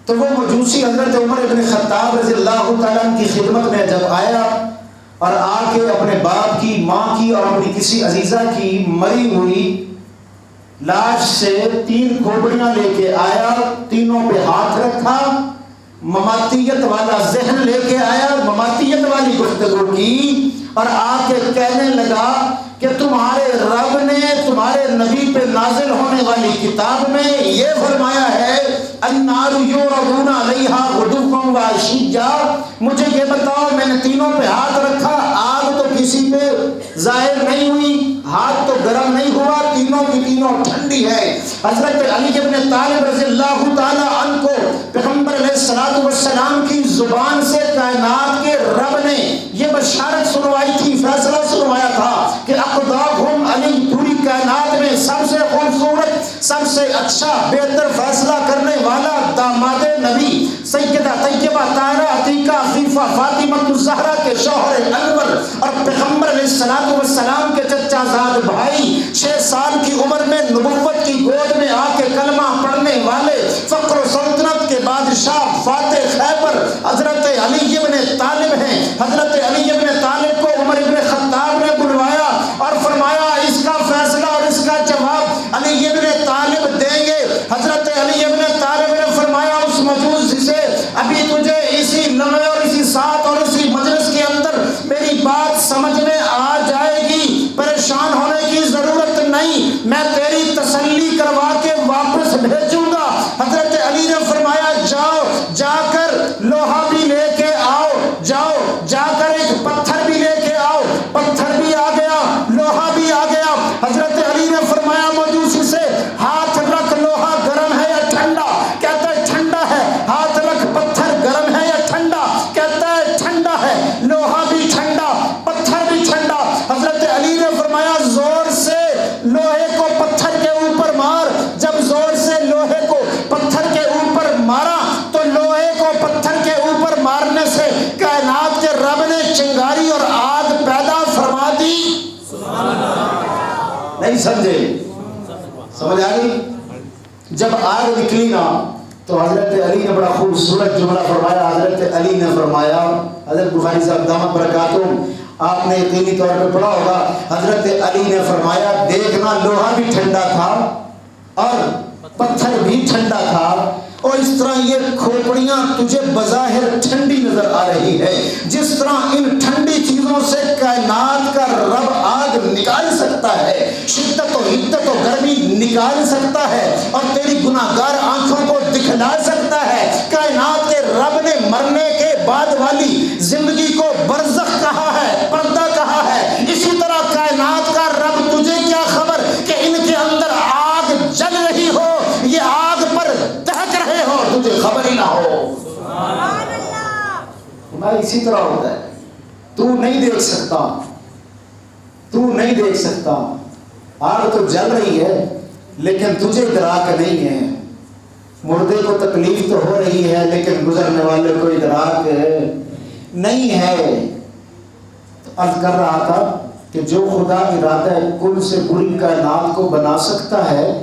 تو وہ مجوسی حضرت عمر ابن خطاب رضی اللہ تعالیٰ عنہ کی خدمت میں جب آیا اور آ کے اپنے باپ کی، ماں کی اور اپنی کسی عزیزہ کی مری ہوئی لاش سے 3 کھوپڑیاں لے کے آیا، تینوں پہ ہاتھ رکھا، مماتیت والا ذہن لے کے آیا، مماتیت والی گفتگو کی اور آ کے کہنے لگا کہ تمہارے رب نے تمہارے نبی پہ نازل ہونے والی کتاب میں یہ فرمایا ہے النار یعرضون علیہا غدوا وعشیا۔ مجھے یہ بتاؤ، میں نے تینوں پہ ہاتھ رکھا، آگ تو کسی پہ ظاہر نہیں ہوئی، ہاتھ تو گرم نہیں ہوا، تینوں کی تینوں ٹھنڈی ہے۔ حضرت علی بن طالب رضی اللہ تعالی عنہ کو پیغمبر علیہ الصلوۃ والسلام کی زبان سے کائنات کے رب نے یہ بشارت سنوائی تھی، فیصلہ سنوایا تھا کہ اقداہم علی، پوری کائنات میں سب سے خوبصورت، سب سے اچھا بہتر فیصلہ کرنے والا داماد نبی سیدہ طیبہ طاہرہ عتیقہ عفیفہ فاطمہ الزہرا کے شوہر انور اور پیغمبر علیہ الصلوۃ والسلام کے چچا زاد بھائی، 6 سال کی عمر میں نبوت کی گود میں آ کے کلمہ پڑھنے والے فخر و سلطنت کے بادشاہ فاتح خیبر حضرت علی بن طالب ہیں۔ حضرت علی بن طالب کو عمر بن خطاب نے بلوایا اور فرمایا اس کا فیصلہ اور اس کا جواب علی بن طالب دیں گے۔ حضرت علی بن طالب نے فرمایا اس مجوس سے ابھی تجھے اسی لمحے اور اسی ساتھ اور اسی مجلس کے اندر میری بات سمجھ میں آ جائے گی، پریشان ہونے کی ضرورت نہیں، میں تیری تسلی کروا کے واپس بھیجوں گا۔ حضرت علی نے فرمایا جاؤ، جا کر لوہا بھی لے کے آؤ، جاؤ جا کر ایک پتھر بھی لے کے آؤ۔ پتھر بھی آ گیا، لوہا بھی آ گیا۔ حضرت علی نے فرمایا مجوسی سے ہاتھ رکھ، لوہا گرم ہے یا ٹھنڈا؟ کہتا ہے ٹھنڈا ہے۔ ہاتھ رکھ، پتھر گرم ہے یا ٹھنڈا؟ کہتا ہے ٹھنڈا ہے۔ لوہا بھی ٹھنڈا، پتھر بھی ٹھنڈا۔ حضرت علی نے فرمایا زور سے لوہے کو پتھر کے اوپر مار۔ جب زور سے لوہے کو پتھر کے اوپر مارا تو لوہے کو پتھر کے اوپر مارنے سے کائنات کے رب نے چنگاری اور آگ پیدا فرما دی۔ نہیں سمجھے؟ سمجھ آ گئی؟ جب آگ نکلی نا تو حضرت علی نے بڑا خوبصورت جملہ فرمایا۔ حضرت علی نے فرمایا، حضرت بخاری صاحب دامت برکاتہم، آپ نے یقینی طور پہ پڑھا ہوگا، حضرت علی نے فرمایا دیکھنا لوہا بھی ٹھنڈا تھا اور پتھر بھی ٹھنڈا تھا، اور اس طرح یہ کھوپڑیاں تجھے بظاہر ٹھنڈی نظر آ رہی ہے، جس طرح ان ٹھنڈی چیزوں سے کائنات کا رب آگ نکال سکتا ہے، شدت و حدت و گرمی نکال سکتا ہے اور تیری گناہگار آنکھوں کو دکھلا سکتا ہے۔ کائنات کے رب نے مرنے کے بعد والی زندگی کو برزخ کہا ہے، پردہ کہا ہے۔ اسی طرح کائنات کا رب، تجھے کیا خبر کہ ان کے اندر آگ جل رہی ہو، یہ آگ پر دہک رہے ہو، تجھے خبر ہی نہ ہو۔ تمہارا اسی طرح ہوتا ہے، تو نہیں دیکھ سکتا، تو نہیں دیکھ سکتا، آگ تو جل رہی ہے لیکن تجھے ادراک نہیں ہے۔ مردے کو تکلیف تو ہو رہی ہے لیکن گزرنے والے کو ادراک نہیں ہے۔ عرض کر رہا تھا کہ جو خدا ارادہ کل سے پوری کائنات کو بنا سکتا ہے